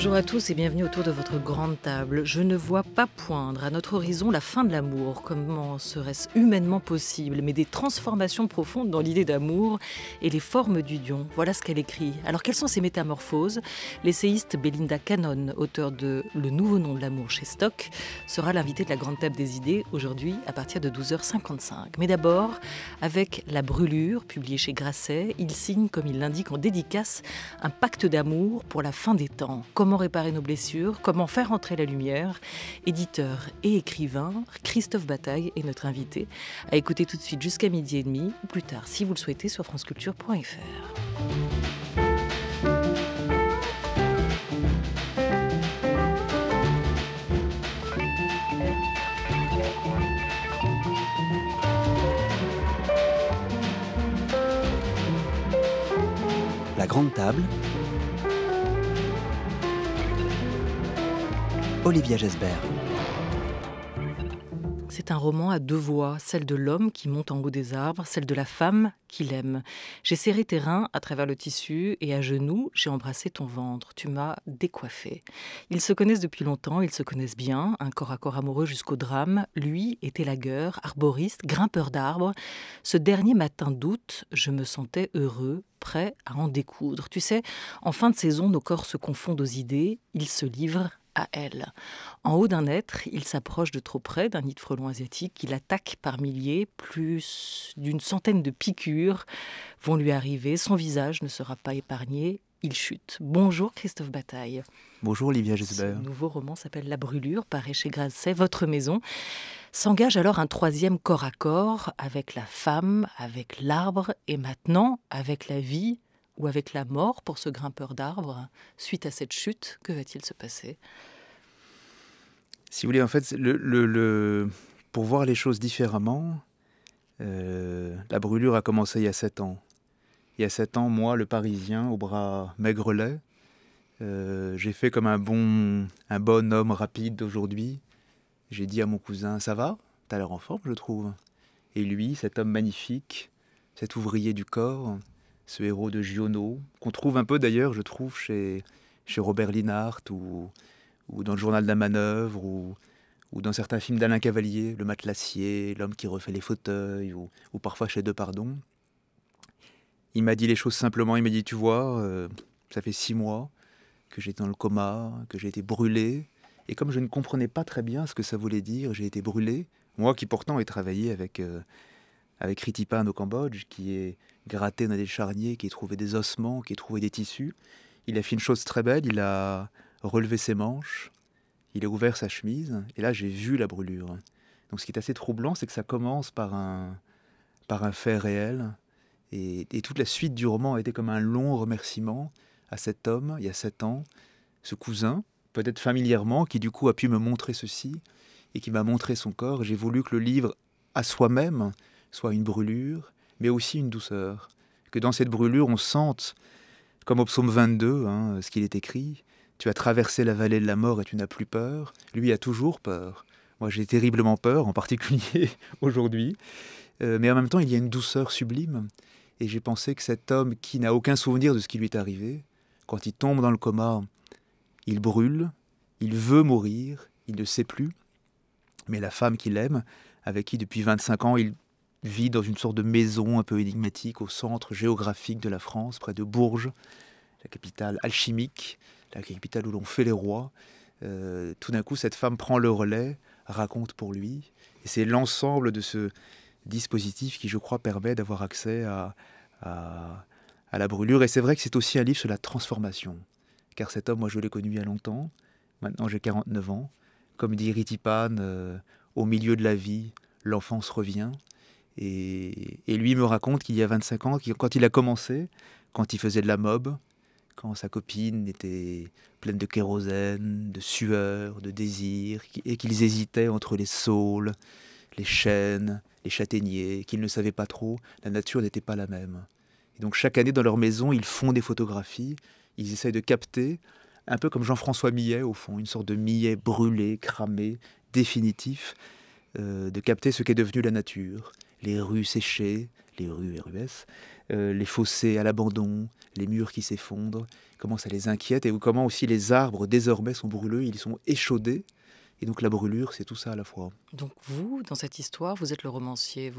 Bonjour à tous et bienvenue autour de votre grande table. Je ne vois pas poindre à notre horizon la fin de l'amour. Comment serait-ce humainement possible? Mais des transformations profondes dans l'idée d'amour et les formes d'union. Voilà ce qu'elle écrit. Alors quelles sont ces métamorphoses? L'essayiste Belinda Cannon, auteure de Le nouveau nom de l'amour chez Stock, sera l'invitée de la grande table des idées aujourd'hui à partir de 12h55. Mais d'abord, avec La Brûlure, publiée chez Grasset, il signe, comme il l'indique en dédicace, un pacte d'amour pour la fin des temps. Comment réparer nos blessures? Comment faire entrer la lumière? Éditeur et écrivain, Christophe Bataille est notre invité. À écouter tout de suite jusqu'à 12h30 ou plus tard, si vous le souhaitez, sur franceculture.fr. La grande table. Olivia Gesbert. C'est un roman à deux voix, celle de l'homme qui monte en haut des arbres, celle de la femme qui l'aime. J'ai serré tes reins à travers le tissu et à genoux, j'ai embrassé ton ventre. Tu m'as décoiffé. Ils se connaissent depuis longtemps, ils se connaissent bien, un corps à corps amoureux jusqu'au drame. Lui était lagueur, arboriste, grimpeur d'arbres. Ce dernier matin d'août, je me sentais heureux, prêt à en découdre. Tu sais, en fin de saison, nos corps se confondent aux idées, ils se livrent à elle. En haut d'un être, il s'approche de trop près d'un nid de frelons asiatiques. Il attaque par milliers, plus d'une centaine de piqûres vont lui arriver. Son visage ne sera pas épargné. Il chute. Bonjour Christophe Bataille. Bonjour Olivia Gesbert. Ce nouveau roman s'appelle La Brûlure, paraît chez Grasset. Votre maison s'engage alors un troisième corps à corps avec la femme, avec l'arbre et maintenant avec la vie ou avec la mort pour ce grimpeur d'arbres. Suite à cette chute, que va-t-il se passer? Si vous voulez, en fait, pour voir les choses différemment, la brûlure a commencé il y a 7 ans. Il y a 7 ans, moi, le Parisien, au bras maigrelet, j'ai fait comme un bon homme rapide d'aujourd'hui. J'ai dit à mon cousin, ça va? T'as l'air en forme, je trouve. Et lui, cet homme magnifique, cet ouvrier du corps, ce héros de Giono, qu'on trouve un peu d'ailleurs, je trouve, chez Robert Linhart ou dans le journal d'un manœuvre ou dans certains films d'Alain Cavalier, Le Matelassier, L'homme qui refait les fauteuils ou parfois chez Depardon. Il m'a dit les choses simplement, il m'a dit, tu vois, ça fait 6 mois que j'étais dans le coma, que j'ai été brûlé. Et comme je ne comprenais pas très bien ce que ça voulait dire, j'ai été brûlé. Moi qui pourtant ai travaillé avec Ritipan au Cambodge, qui est gratté dans des charniers, qui a trouvé des ossements, qui a trouvé des tissus. Il a fait une chose très belle, il a relevé ses manches, il a ouvert sa chemise, et là j'ai vu la brûlure. Donc ce qui est assez troublant, c'est que ça commence par un fait réel, et toute la suite du roman a été comme un long remerciement à cet homme, il y a 7 ans, ce cousin, peut-être familièrement, qui du coup a pu me montrer ceci, et qui m'a montré son corps. J'ai voulu que le livre, à soi-même, soit une brûlure, mais aussi une douceur. Que dans cette brûlure, on sente, comme au psaume 22, ce qu'il est écrit, « Tu as traversé la vallée de la mort et tu n'as plus peur ». Lui a toujours peur. Moi, j'ai terriblement peur, en particulier aujourd'hui. Mais en même temps, il y a une douceur sublime. Et j'ai pensé que cet homme qui n'a aucun souvenir de ce qui lui est arrivé, quand il tombe dans le coma, il brûle, il veut mourir, il ne sait plus. Mais la femme qu'il aime, avec qui depuis 25 ans, il vit dans une sorte de maison un peu énigmatique au centre géographique de la France, près de Bourges, la capitale alchimique, la capitale où l'on fait les rois. Tout d'un coup, cette femme prend le relais, raconte pour lui. Et c'est l'ensemble de ce dispositif qui, je crois, permet d'avoir accès à la brûlure. Et c'est vrai que c'est aussi un livre sur la transformation. Car cet homme, moi, je l'ai connu il y a longtemps. Maintenant, j'ai 49 ans. Comme dit Ritipan, au milieu de la vie, l'enfance revient. Et lui me raconte qu'il y a 25 ans, quand il a commencé, quand il faisait de la mob, quand sa copine était pleine de kérosène, de sueur, de désir, et qu'ils hésitaient entre les saules, les chênes, les châtaigniers, qu'ils ne savaient pas trop, la nature n'était pas la même. Et donc chaque année dans leur maison, ils font des photographies, ils essayent de capter, un peu comme Jean-François Millet au fond, une sorte de millet brûlé, cramé, définitif, de capter ce qu'est devenu la nature. les rues séchées, les rues RUS, les fossés à l'abandon, les murs qui s'effondrent, comment ça les inquiète et comment aussi les arbres désormais sont brûleux, ils sont échaudés. Et donc la brûlure, c'est tout ça à la fois. Donc vous, dans cette histoire, vous êtes le romancier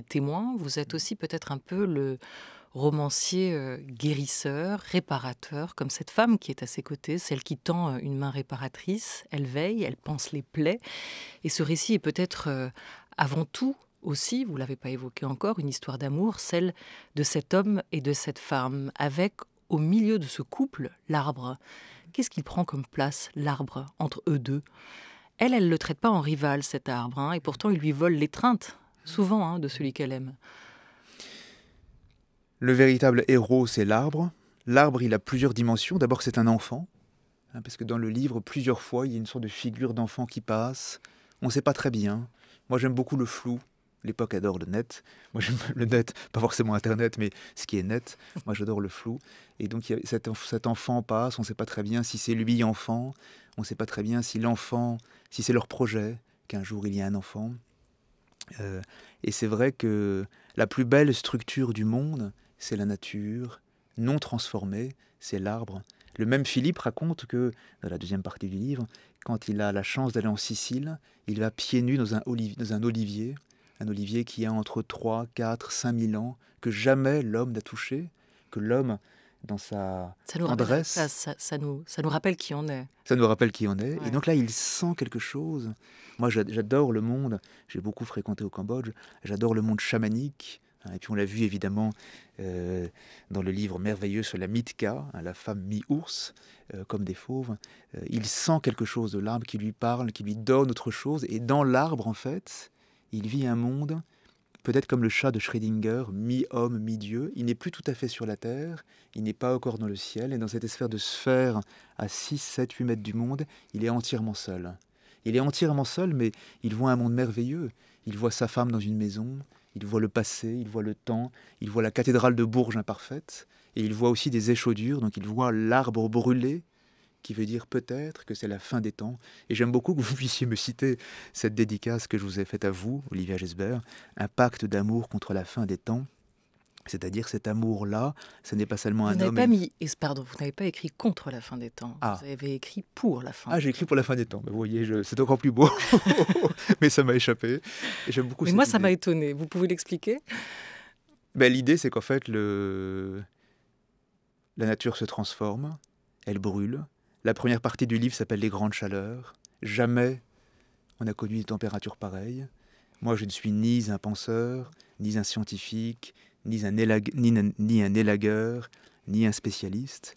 témoin, vous êtes aussi peut-être un peu le romancier guérisseur, réparateur, comme cette femme qui est à ses côtés, celle qui tend une main réparatrice, elle veille, elle panse les plaies. Et ce récit est peut-être avant tout aussi, vous ne l'avez pas évoqué encore, une histoire d'amour, celle de cet homme et de cette femme, avec au milieu de ce couple, l'arbre. Qu'est-ce qu'il prend comme place, l'arbre, entre eux deux ? Elle ne le traite pas en rival, cet arbre, hein, et pourtant il lui vole l'étreinte, souvent, hein, de celui qu'elle aime. Le véritable héros, c'est l'arbre. L'arbre, il a plusieurs dimensions. D'abord, c'est un enfant, hein, parce que dans le livre, plusieurs fois, il y a une sorte de figure d'enfant qui passe. On ne sait pas très bien. Moi, j'aime beaucoup le flou. L'époque adore le net. Moi, j'aime le net, pas forcément Internet, mais ce qui est net. Moi, j'adore le flou. Et donc, cet enfant passe. On ne sait pas très bien si c'est lui enfant. On ne sait pas très bien si l'enfant, si c'est leur projet, qu'un jour il y a un enfant. Et c'est vrai que la plus belle structure du monde, c'est la nature, non transformée, c'est l'arbre. Le même Philippe raconte que, dans la deuxième partie du livre, quand il a la chance d'aller en Sicile, il va pieds nus dans un olivier qui a entre 3, 4, 5 000 ans, que jamais l'homme n'a touché, que l'homme, dans sa tendresse... Ça nous rappelle qui on est. Ça nous rappelle qui on est. Ouais. Et donc là, il sent quelque chose. Moi, j'adore le monde. J'ai beaucoup fréquenté au Cambodge. J'adore le monde chamanique. Et puis on l'a vu évidemment dans le livre merveilleux sur la Mitka, hein, la femme mi-ours, comme des fauves. Il sent quelque chose de l'arbre qui lui parle, qui lui donne autre chose. Et dans l'arbre, en fait, il vit un monde, peut-être comme le chat de Schrödinger, mi-homme, mi-dieu. Il n'est plus tout à fait sur la terre, il n'est pas encore dans le ciel. Et dans cette sphère à 6, 7, 8 mètres du monde, il est entièrement seul. Il est entièrement seul, mais il voit un monde merveilleux. Il voit sa femme dans une maison. Il voit le passé, il voit le temps, il voit la cathédrale de Bourges imparfaite, et il voit aussi des échaudures, donc il voit l'arbre brûlé, qui veut dire peut-être que c'est la fin des temps. Et j'aime beaucoup que vous puissiez me citer cette dédicace que je vous ai faite à vous, Olivia Gesbert, un pacte d'amour contre la fin des temps. C'est-à-dire cet amour-là, ce n'est pas seulement un homme... Vous n'avez pas écrit contre la fin des temps, Ah. Vous avez écrit pour la fin des temps. J'ai écrit pour la fin des temps. Vous voyez, c'est encore plus beau, mais ça m'a échappé. Et j'aime beaucoup Mais cette moi, ça idée. m'a étonné. Vous pouvez l'expliquer ? L'idée, c'est qu'en fait, la nature se transforme, elle brûle. La première partie du livre s'appelle « Les grandes chaleurs ». Jamais on n'a connu des températures pareilles. Moi, je ne suis ni un penseur, ni un scientifique, ni un élagueur, ni un spécialiste.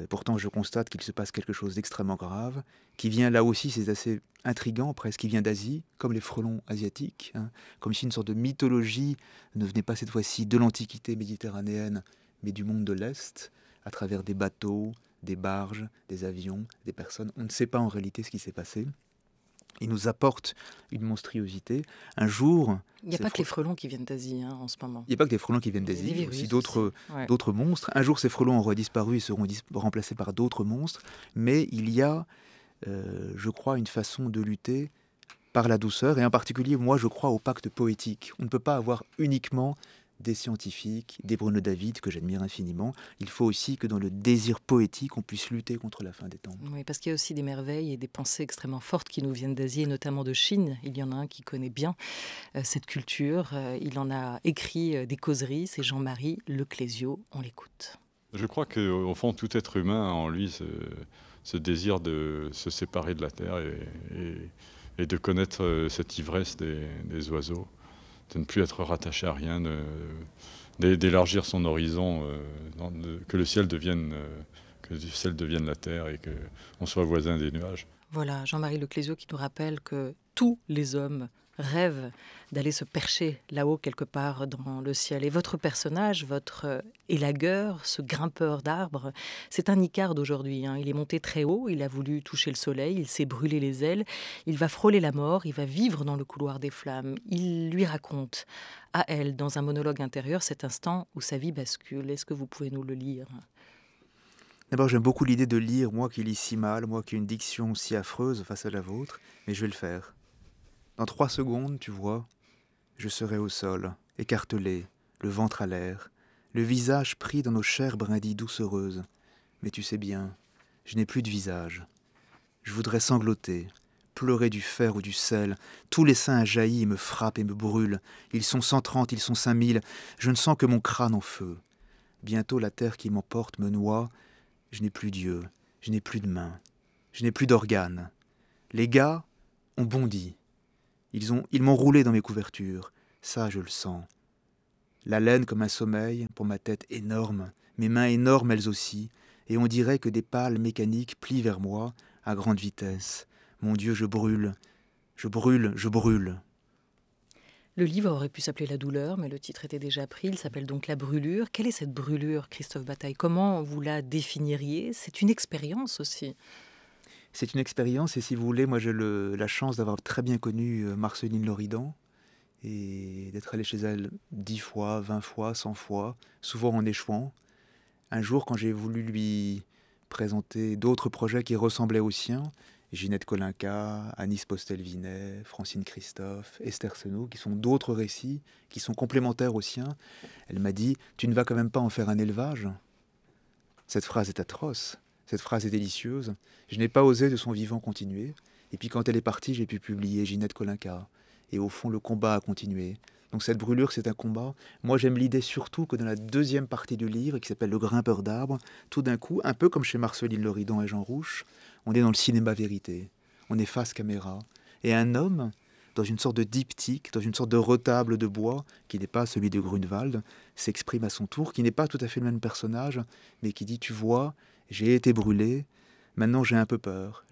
Pourtant, je constate qu'il se passe quelque chose d'extrêmement grave, qui vient là aussi, c'est assez intriguant presque, qui vient d'Asie, comme les frelons asiatiques, hein, comme si une sorte de mythologie ne venait pas cette fois-ci de l'Antiquité méditerranéenne, mais du monde de l'Est, à travers des bateaux, des barges, des avions, des personnes. On ne sait pas en réalité ce qui s'est passé. Il nous apporte une monstruosité. Un jour... Il n'y a pas que les frelons qui viennent d'Asie en ce moment. Il n'y a pas que des frelons qui viennent d'Asie, il y a aussi d'autres monstres. Un jour, ces frelons auront disparu et seront remplacés par d'autres monstres. Mais il y a, je crois, une façon de lutter par la douceur. Et en particulier, moi, je crois au pacte poétique. On ne peut pas avoir uniquement des scientifiques, des Bruno David, que j'admire infiniment. Il faut aussi que dans le désir poétique, on puisse lutter contre la fin des temps. Oui, parce qu'il y a aussi des merveilles et des pensées extrêmement fortes qui nous viennent d'Asie, et notamment de Chine. Il y en a un qui connaît bien cette culture. Il en a écrit des causeries, c'est Jean-Marie Leclésio. On l'écoute. Je crois qu'au fond, tout être humain a en lui ce désir de se séparer de la Terre et de connaître cette ivresse des oiseaux, de ne plus être rattaché à rien, d'élargir son horizon, que le ciel devienne la terre et qu'on soit voisin des nuages. Voilà, Jean-Marie Leclésio qui nous rappelle que tous les hommes rêvent d'aller se percher là-haut quelque part dans le ciel. Et votre personnage, votre élagueur, ce grimpeur d'arbres, c'est un Icare d'aujourd'hui. Il est monté très haut, il a voulu toucher le soleil, il s'est brûlé les ailes, il va frôler la mort, il va vivre dans le couloir des flammes. Il lui raconte à elle, dans un monologue intérieur, cet instant où sa vie bascule. Est-ce que vous pouvez nous le lire ? D'abord, j'aime beaucoup l'idée de lire, moi qui lis si mal, moi qui ai une diction si affreuse face à la vôtre, mais je vais le faire. Dans 3 secondes, tu vois, Je serai au sol, écartelé, le ventre à l'air, le visage pris dans nos chairs brindilles doucereuses. Mais tu sais bien, je n'ai plus de visage. Je voudrais sangloter, pleurer du fer ou du sel. Tous les seins jaillissent et me frappent et me brûlent. Ils sont 130, ils sont 5000. Je ne sens que mon crâne en feu. Bientôt la terre qui m'emporte me noie. Je n'ai plus d'yeux, je n'ai plus de mains, je n'ai plus d'organes. Les gars ont bondi. Ils m'ont roulé dans mes couvertures. Ça, je le sens. La laine comme un sommeil pour ma tête énorme, mes mains énormes elles aussi, et on dirait que des pales mécaniques plient vers moi à grande vitesse. Mon Dieu, je brûle, je brûle, je brûle. Le livre aurait pu s'appeler La douleur, mais le titre était déjà pris. Il s'appelle donc La brûlure. Quelle est cette brûlure, Christophe Bataille? Comment vous la définiriez? C'est une expérience aussi. C'est une expérience, et si vous voulez, moi j'ai la chance d'avoir très bien connu Marceline Loridan, et d'être allé chez elle 10 fois, 20 fois, 100 fois, souvent en échouant. Un jour, quand j'ai voulu lui présenter d'autres projets qui ressemblaient aux siens, Ginette Kolinka, Anis Postel-Vinet, Francine Christophe, Esther Senaud, qui sont d'autres récits, qui sont complémentaires aux siens, elle m'a dit « Tu ne vas quand même pas en faire un élevage ?» Cette phrase est atroce, cette phrase est délicieuse. Je n'ai pas osé de son vivant continuer. Et puis quand elle est partie, j'ai pu publier Ginette Kolinka. Et au fond, le combat a continué. Donc cette brûlure, c'est un combat. Moi, j'aime l'idée surtout que dans la deuxième partie du livre, qui s'appelle Le grimpeur d'arbres, tout d'un coup, un peu comme chez Marceline Loridan et Jean Rouch, on est dans le cinéma vérité. On est face caméra. Et un homme, dans une sorte de diptyque, dans une sorte de retable de bois, qui n'est pas celui de Grunewald, s'exprime à son tour, qui n'est pas tout à fait le même personnage, mais qui dit « Tu vois, j'ai été brûlé, maintenant j'ai un peu peur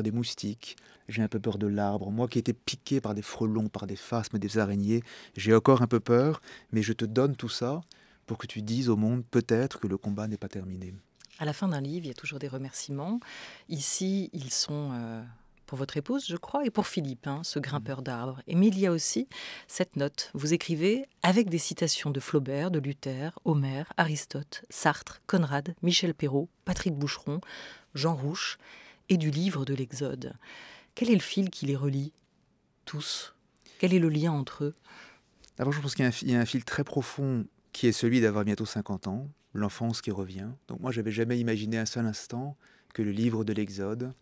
des moustiques, j'ai un peu peur de l'arbre. Moi qui ai été piqué par des frelons, par des phasmes, des araignées, j'ai encore un peu peur, mais je te donne tout ça pour que tu dises au monde peut-être que le combat n'est pas terminé. » À la fin d'un livre, il y a toujours des remerciements. Ici, ils sont pour votre épouse, je crois, et pour Philippe, ce grimpeur d'arbres. Mais il y a aussi cette note. Vous écrivez avec des citations de Flaubert, de Luther, Homère, Aristote, Sartre, Conrad, Michel Perrault, Patrick Boucheron, Jean Rouch et du livre de l'Exode. Quel est le fil qui les relie tous? Quel est le lien entre eux? D'abord, je pense qu'il y a un fil très profond qui est celui d'avoir bientôt 50 ans, l'enfance qui revient. Donc moi, je n'avais jamais imaginé un seul instant que le livre de l'Exode,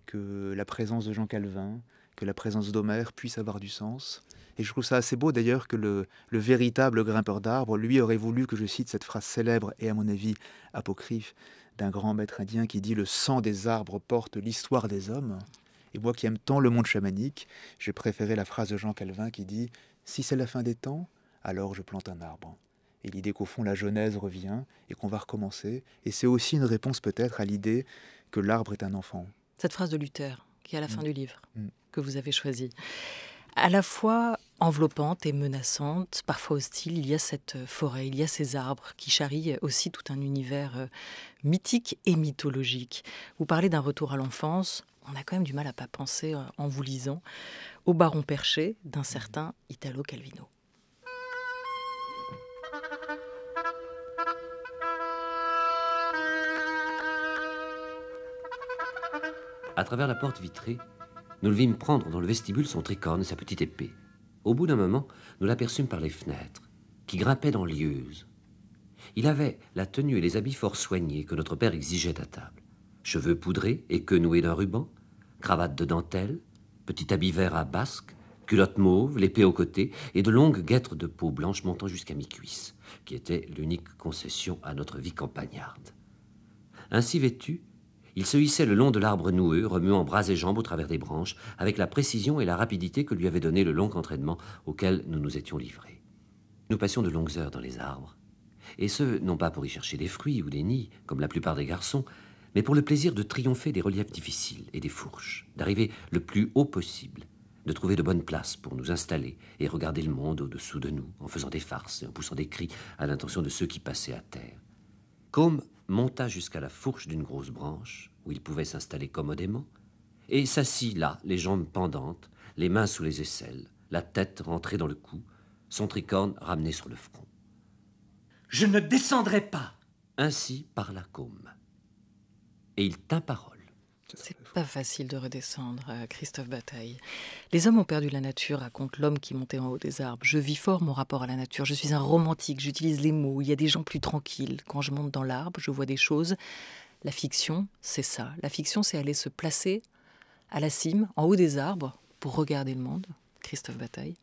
que la présence de Jean Calvin, que la présence d'Homère puisse avoir du sens. Et je trouve ça assez beau d'ailleurs que le véritable grimpeur d'arbres, lui, aurait voulu que je cite cette phrase célèbre et à mon avis apocryphe d'un grand maître indien qui dit « Le sang des arbres porte l'histoire des hommes ». Et moi qui aime tant le monde chamanique, j'ai préféré la phrase de Jean Calvin qui dit « Si c'est la fin des temps, alors je plante un arbre ». Et l'idée qu'au fond la Genèse revient et qu'on va recommencer. Et c'est aussi une réponse peut-être à l'idée que l'arbre est un enfant. Cette phrase de Luther, qui est à la fin du livre, que vous avez choisi. À la fois enveloppante et menaçante, parfois hostile, il y a cette forêt, il y a ces arbres qui charrient aussi tout un univers mythique et mythologique. Vous parlez d'un retour à l'enfance, on a quand même du mal à pas penser, en vous lisant, au Baron Perché d'un certain Italo Calvino. À travers la porte vitrée, nous le vîmes prendre dans le vestibule son tricorne et sa petite épée. Au bout d'un moment, nous l'aperçûmes par les fenêtres, qui grimpait dans lieuse. Il avait la tenue et les habits fort soignés que notre père exigeait à table. Cheveux poudrés et queue nouée d'un ruban, cravate de dentelle, petit habit vert à basque, culotte mauve, l'épée au côté et de longues guêtres de peau blanche montant jusqu'à mi-cuisse, qui était l'unique concession à notre vie campagnarde. Ainsi vêtu, il se hissait le long de l'arbre noueux, remuant bras et jambes au travers des branches, avec la précision et la rapidité que lui avait donné le long entraînement auquel nous nous étions livrés. Nous passions de longues heures dans les arbres, et ce, non pas pour y chercher des fruits ou des nids, comme la plupart des garçons, mais pour le plaisir de triompher des reliefs difficiles et des fourches, d'arriver le plus haut possible, de trouver de bonnes places pour nous installer et regarder le monde au-dessous de nous, en faisant des farces et en poussant des cris à l'intention de ceux qui passaient à terre. Côme monta jusqu'à la fourche d'une grosse branche, où il pouvait s'installer commodément, et s'assit là, les jambes pendantes, les mains sous les aisselles, la tête rentrée dans le cou, son tricorne ramené sur le front. « Je ne descendrai pas !» Ainsi parla Côme. Et il tint parole. C'est pas facile de redescendre, Christophe Bataille. Les hommes ont perdu la nature, raconte l'homme qui montait en haut des arbres. Je vis fort mon rapport à la nature. Je suis un romantique, j'utilise les mots. Il y a des gens plus tranquilles. Quand je monte dans l'arbre, je vois des choses. La fiction, c'est ça. La fiction, c'est aller se placer à la cime, en haut des arbres, pour regarder le monde. Christophe Bataille.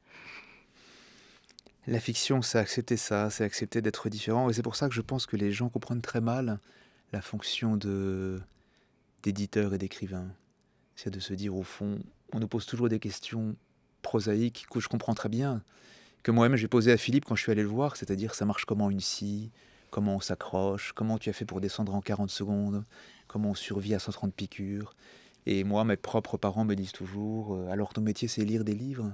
La fiction, c'est accepter ça, c'est accepter d'être différent. Et c'est pour ça que je pense que les gens comprennent très mal la fonction d'éditeur et d'écrivain. C'est de se dire, au fond, on nous pose toujours des questions prosaïques que je comprends très bien, que moi-même j'ai posé à Philippe quand je suis allé le voir, c'est-à-dire ça marche comment une scie, comment on s'accroche, comment tu as fait pour descendre en 40 secondes, comment on survit à 130 piqûres. Et moi, mes propres parents me disent toujours, alors ton métier c'est lire des livres.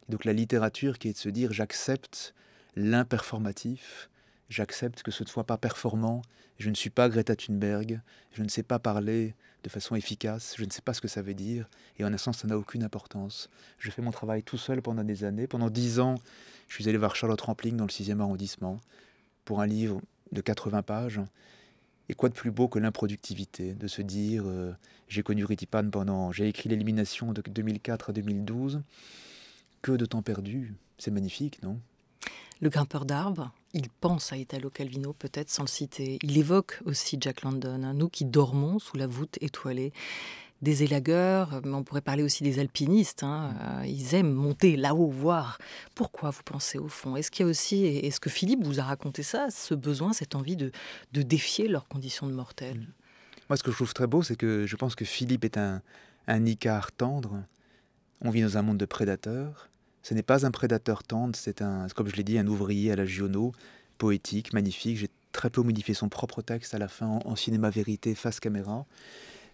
Donc la littérature qui est de se dire, j'accepte l'imperformatif, j'accepte que ce ne soit pas performant, je ne suis pas Greta Thunberg, je ne sais pas parler de façon efficace, je ne sais pas ce que ça veut dire, et en un sens, ça n'a aucune importance. Je fais mon travail tout seul pendant des années. Pendant 10 ans, je suis allé voir Charlotte Rampling dans le 6e arrondissement pour un livre de 80 pages. Et quoi de plus beau que l'improductivité, de se dire, j'ai connu Ritipan j'ai écrit l'élimination de 2004 à 2012, que de temps perdu, c'est magnifique, non ? Le grimpeur d'arbres, il pense à Italo Calvino, peut-être sans le citer. Il évoque aussi Jack London, hein, nous qui dormons sous la voûte étoilée. Des élagueurs, mais on pourrait parler aussi des alpinistes. Hein, ils aiment monter là-haut, voir. Pourquoi vous pensez au fond ? Est-ce qu'il y a aussi, est-ce que Philippe vous a raconté ça, ce besoin, cette envie de défier leurs conditions de mortels ? Moi, ce que je trouve très beau, c'est que je pense que Philippe est un Icare tendre. On vit dans un monde de prédateurs. Ce n'est pas un prédateur tendre, c'est comme je l'ai dit, un ouvrier à la Giono, poétique, magnifique. J'ai très peu modifié son propre texte à la fin en cinéma vérité, face caméra.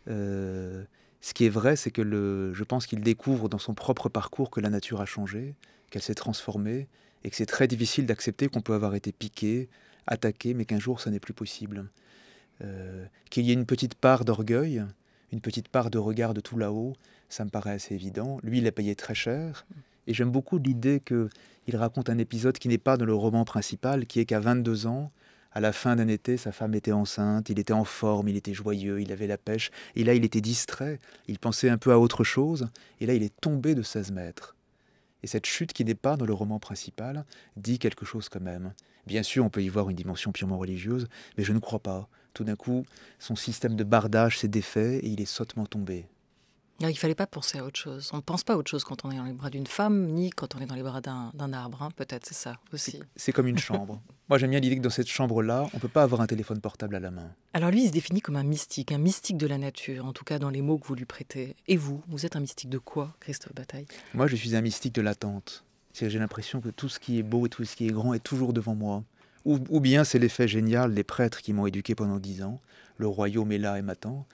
Ce qui est vrai, c'est que je pense qu'il découvre dans son propre parcours que la nature a changé, qu'elle s'est transformée, et que c'est très difficile d'accepter qu'on peut avoir été piqué, attaqué, mais qu'un jour, ça n'est plus possible. Qu'il y ait une petite part d'orgueil, une petite part de regard de tout là-haut, ça me paraît assez évident. Lui, il a payé très cher. Et j'aime beaucoup l'idée qu'il raconte un épisode qui n'est pas dans le roman principal, qui est qu'à 22 ans, à la fin d'un été, sa femme était enceinte, il était en forme, il était joyeux, il avait la pêche. Et là, il était distrait, il pensait un peu à autre chose. Et là, il est tombé de 16 mètres. Et cette chute qui n'est pas dans le roman principal dit quelque chose quand même. Bien sûr, on peut y voir une dimension purement religieuse, mais je ne crois pas. Tout d'un coup, son système de bardage s'est défait et il est sottement tombé. Il ne fallait pas penser à autre chose. On ne pense pas à autre chose quand on est dans les bras d'une femme, ni quand on est dans les bras d'un arbre. Hein. Peut-être, c'est ça aussi. C'est comme une chambre. Moi, j'aime bien l'idée que dans cette chambre-là, on ne peut pas avoir un téléphone portable à la main. Alors lui, il se définit comme un mystique de la nature, en tout cas dans les mots que vous lui prêtez. Et vous êtes un mystique de quoi, Christophe Bataille ? Moi, je suis un mystique de l'attente. J'ai l'impression que tout ce qui est beau et tout ce qui est grand est toujours devant moi. Ou bien c'est l'effet génial des prêtres qui m'ont éduqué pendant 10 ans. Le royaume est là et m'attend.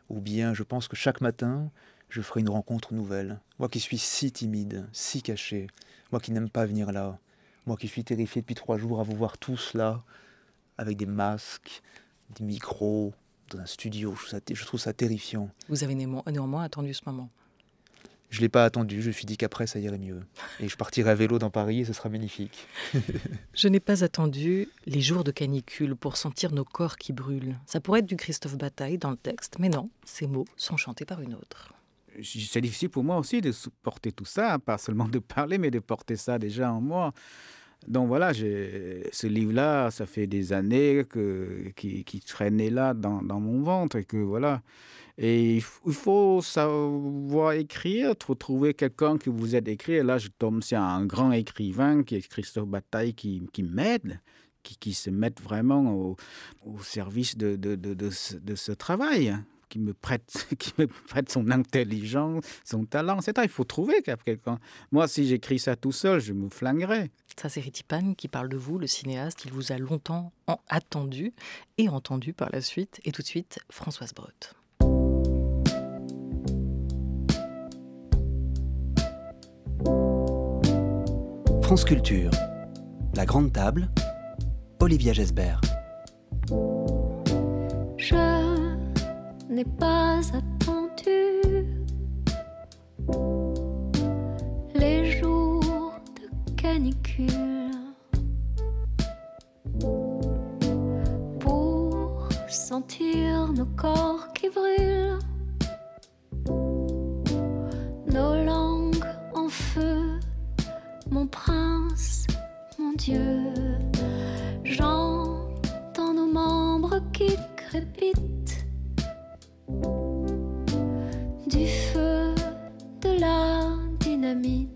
Ou bien je pense que chaque matin, je ferai une rencontre nouvelle. Moi qui suis si timide, si caché, moi qui n'aime pas venir là, moi qui suis terrifié depuis 3 jours à vous voir tous là, avec des masques, des micros, dans un studio, je trouve ça terrifiant. Vous avez néanmoins attendu ce moment ? Je ne l'ai pas attendu, je me suis dit qu'après ça irait mieux. Et je partirai à vélo dans Paris et ce sera magnifique. Je n'ai pas attendu les jours de canicule pour sentir nos corps qui brûlent. Ça pourrait être du Christophe Bataille dans le texte, mais non, ces mots sont chantés par une autre. C'est difficile pour moi aussi de porter tout ça, pas seulement de parler, mais de porter ça déjà en moi. Donc voilà, ce livre-là, ça fait des années qui traînait là dans mon ventre. Et que voilà. Et il faut savoir écrire, trouver quelqu'un qui vous aide à écrire. Et là, je tombe sur un grand écrivain qui est Christophe Bataille qui m'aide, qui se met vraiment au service de ce travail. Qui me prête son intelligence, son talent. C'est ça, il faut trouver quelqu'un. Moi, si j'écris ça tout seul, je me flinguerais. Ça, c'est Ritipan qui parle de vous, le cinéaste. Il vous a longtemps attendu et entendu par la suite. Et tout de suite, Françoise Breut. France Culture, La Grande Table, Olivia Gesbert. Je n'ai pas attendu les jours de canicule pour sentir nos corps qui brûlent, nos langues en feu, mon prince, mon Dieu. J'entends nos membres qui crépitent du feu, de la dynamite.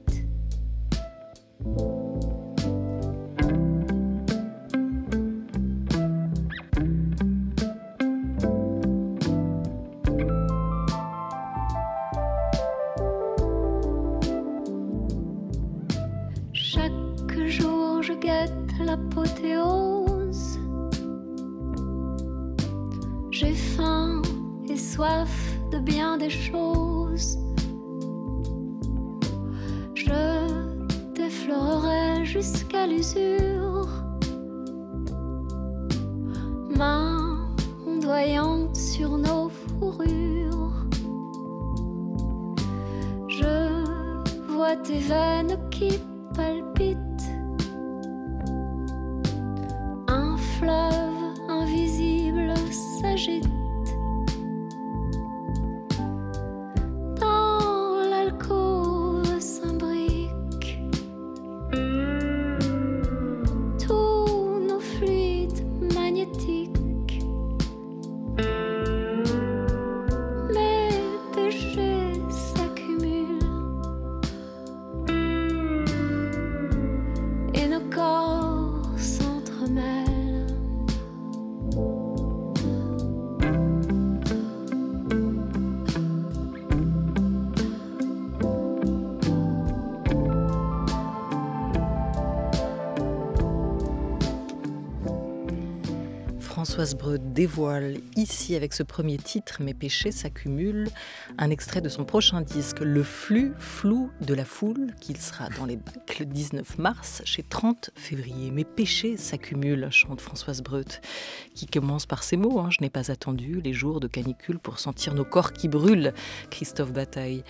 Chaque jour je guette l'apothéose. J'ai faim et soif de bien des choses. Je t'effleurerai jusqu'à l'usure, main ondoyante sur nos fourrures. Je vois tes veines qui palpitent, un fleuve invisible s'agite. Dans l'alcôve s'imbriquent tous nos fluides magnétiques. Mes péchés s'accumulent et nos corps s'entremêlent. Françoise Breut dévoile ici avec ce premier titre « Mes péchés s'accumulent », un extrait de son prochain disque « Le flux flou de la foule » qu'il sera dans les bacs le 19 mars chez 30 février. « Mes péchés s'accumulent » chante Françoise Breut, qui commence par ces mots « Je n'ai pas attendu les jours de canicule pour sentir nos corps qui brûlent » Christophe Bataille.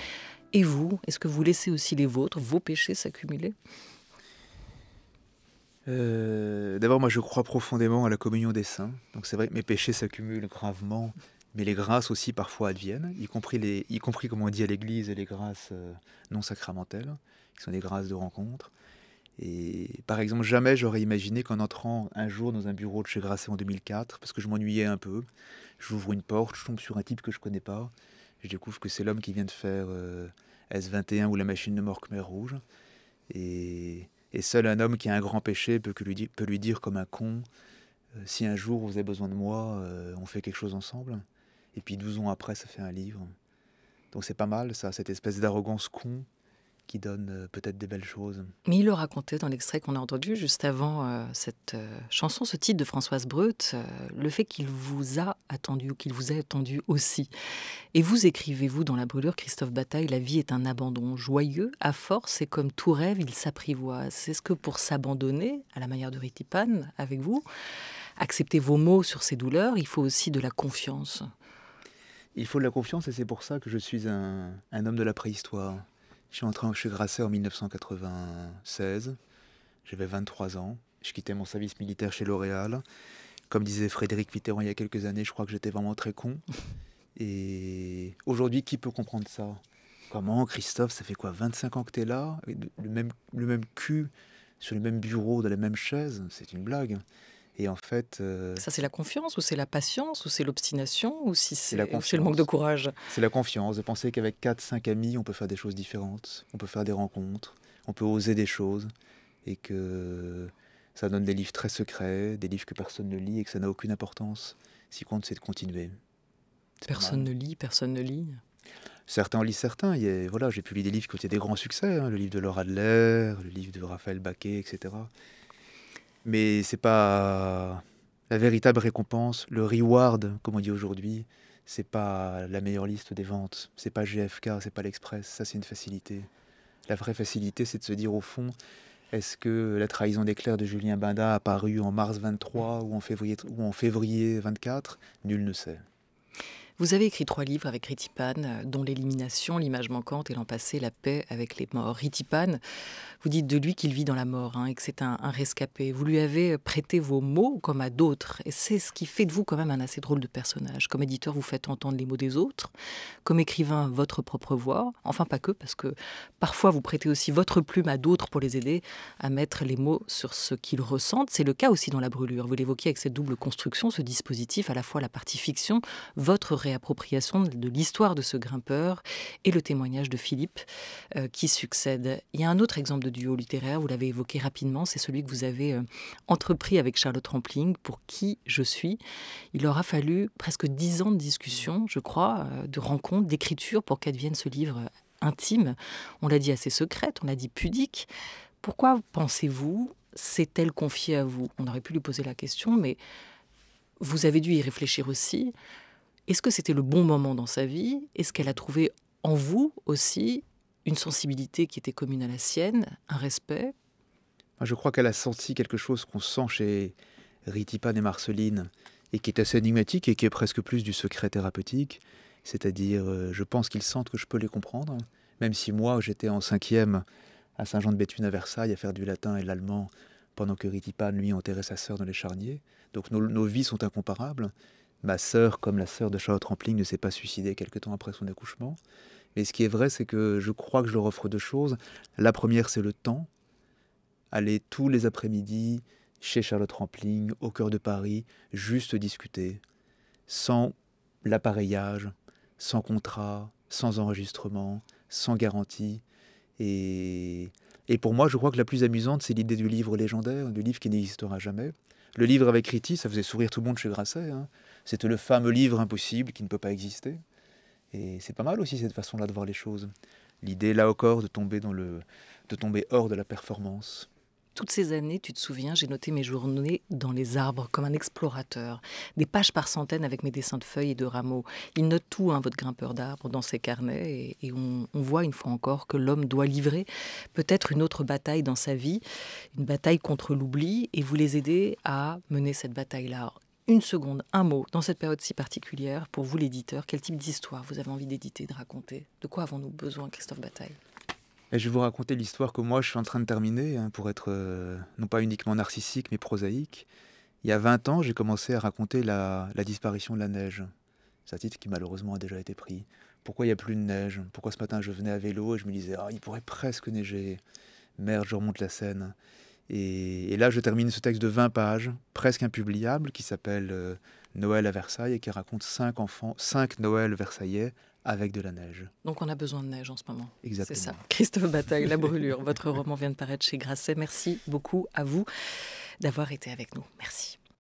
Et vous, est-ce que vous laissez aussi les vôtres, vos péchés s'accumuler ? D'abord, moi, je crois profondément à la communion des saints. Donc, c'est vrai que mes péchés s'accumulent gravement, mais les grâces aussi parfois adviennent, y compris comme on dit à l'Église, les grâces non sacramentelles, qui sont des grâces de rencontre. Et par exemple, jamais j'aurais imaginé qu'en entrant un jour dans un bureau de chez Grasset en 2004, parce que je m'ennuyais un peu, j'ouvre une porte, je tombe sur un type que je connais pas, je découvre que c'est l'homme qui vient de faire S21 ou la machine de Mort-Khmer Rouge. Et seul un homme qui a un grand péché peut lui dire comme un con, si un jour vous avez besoin de moi, on fait quelque chose ensemble. Et puis 12 ans après, ça fait un livre. Donc c'est pas mal ça, cette espèce d'arrogance con qui donne peut-être des belles choses. Mais il le racontait dans l'extrait qu'on a entendu juste avant cette chanson, ce titre de Françoise Breut, le fait qu'il vous a attendu, ou qu'il vous a attendu aussi. Et vous écrivez-vous dans La Brûlure, Christophe Bataille, la vie est un abandon joyeux, à force, et comme tout rêve, il s'apprivoise. Est-ce que pour s'abandonner, à la manière de Riti Pan, avec vous, accepter vos mots sur ces douleurs, il faut aussi de la confiance ? Il faut de la confiance et c'est pour ça que je suis un homme de la préhistoire. Je suis entré chez Grasset en 1996, j'avais 23 ans, je quittais mon service militaire chez L'Oréal. Comme disait Frédéric Mitterrand il y a quelques années, je crois que j'étais vraiment très con. Et aujourd'hui, qui peut comprendre ça ? Comment, Christophe, ça fait quoi, 25 ans que tu es là ? Le même cul, sur le même bureau, dans la même chaise, c'est une blague. Et en fait... Ça, c'est la confiance, ou c'est la patience, ou c'est l'obstination, ou si c'est la ou c'est le manque de courage ? C'est la confiance, de penser qu'avec 4-5 amis, on peut faire des choses différentes, on peut faire des rencontres, on peut oser des choses, et que ça donne des livres très secrets, des livres que personne ne lit, et que ça n'a aucune importance. Ce qui compte, c'est de continuer. Personne ne lit. Certains en lisent certains. Voilà, j'ai publié des livres qui ont été des grands succès, le livre de Laura Adler, le livre de Raphaël Baquet, etc. Mais c'est pas la véritable récompense, le reward, comme on dit aujourd'hui. C'est pas la meilleure liste des ventes, c'est pas GFK, c'est pas l'Express. Ça, c'est une facilité. La vraie facilité, c'est de se dire au fond, est-ce que La trahison d'éclair de Julien Bindin a paru en mars 23 ou en février 24 ? Nul ne sait. Vous avez écrit 3 livres avec Ritipan, dont L'élimination, L'image manquante et L'an passé, La paix avec les morts. Ritipan, vous dites de lui qu'il vit dans la mort et que c'est un rescapé. Vous lui avez prêté vos mots comme à d'autres. Et c'est ce qui fait de vous quand même un assez drôle de personnage. Comme éditeur, vous faites entendre les mots des autres. Comme écrivain, votre propre voix. Enfin, pas que, parce que parfois vous prêtez aussi votre plume à d'autres pour les aider à mettre les mots sur ce qu'ils ressentent. C'est le cas aussi dans La Brûlure. Vous l'évoquiez avec cette double construction, ce dispositif, à la fois la partie fiction, votre réappropriation de l'histoire de ce grimpeur et le témoignage de Philippe qui succède. Il y a un autre exemple de duo littéraire, vous l'avez évoqué rapidement, c'est celui que vous avez entrepris avec Charlotte Rampling, Pour qui je suis. Il aura fallu presque 10 ans de discussion, je crois, de rencontres, d'écriture pour qu'advienne ce livre intime. On l'a dit assez secrète, on l'a dit pudique. Pourquoi pensez-vous s'est-elle confiée à vous? On aurait pu lui poser la question, mais vous avez dû y réfléchir aussi. Est-ce que c'était le bon moment dans sa vie? Est-ce qu'elle a trouvé en vous aussi une sensibilité qui était commune à la sienne, un respect? Moi, je crois qu'elle a senti quelque chose qu'on sent chez Ritipan et Marceline, et qui est assez énigmatique et qui est presque plus du secret thérapeutique. C'est-à-dire, je pense qu'ils sentent que je peux les comprendre, même si moi, j'étais en 5e à Saint-Jean-de-Béthune à Versailles à faire du latin et de l'allemand, pendant que Ritipan, lui, enterrait sa sœur dans les charniers. Donc nos vies sont incomparables. Ma sœur, comme la sœur de Charlotte Rampling, ne s'est pas suicidée quelque temps après son accouchement. Mais ce qui est vrai, c'est que je crois que je leur offre 2 choses. La première, c'est le temps. Aller tous les après-midi chez Charlotte Rampling, au cœur de Paris, juste discuter, sans l'appareillage, sans contrat, sans enregistrement, sans garantie. Et pour moi, je crois que la plus amusante, c'est l'idée du livre légendaire, du livre qui n'existera jamais. Le livre avec Riti, ça faisait sourire tout le monde chez Grasset. C'était le fameux livre impossible qui ne peut pas exister. Et c'est pas mal aussi cette façon-là de voir les choses. L'idée, là encore, de tomber hors de la performance. Toutes ces années, tu te souviens, j'ai noté mes journées dans les arbres, comme un explorateur. Des pages par centaines avec mes dessins de feuilles et de rameaux. Il note tout, votre grimpeur d'arbres, dans ses carnets. Et on voit une fois encore que l'homme doit livrer peut-être une autre bataille dans sa vie, une bataille contre l'oubli, et vous les aidez à mener cette bataille-là. Une seconde, un mot, dans cette période si particulière, pour vous l'éditeur, quel type d'histoire vous avez envie d'éditer, de raconter? De quoi avons-nous besoin, Christophe Bataille? Et je vais vous raconter l'histoire que moi je suis en train de terminer, pour être non pas uniquement narcissique mais prosaïque. Il y a 20 ans, j'ai commencé à raconter la disparition de la neige. C'est un titre qui malheureusement a déjà été pris. Pourquoi il n'y a plus de neige? Pourquoi ce matin je venais à vélo et je me disais il pourrait presque neiger. Merde, je remonte la Seine. Et là je termine ce texte de 20 pages, presque impubliable, qui s'appelle Noël à Versailles et qui raconte 5 Noëls versaillais avec de la neige. Donc on a besoin de neige en ce moment. Exactement. C'est ça. Christophe Bataille, La Brûlure. Votre roman vient de paraître chez Grasset. Merci beaucoup à vous d'avoir été avec nous. Merci.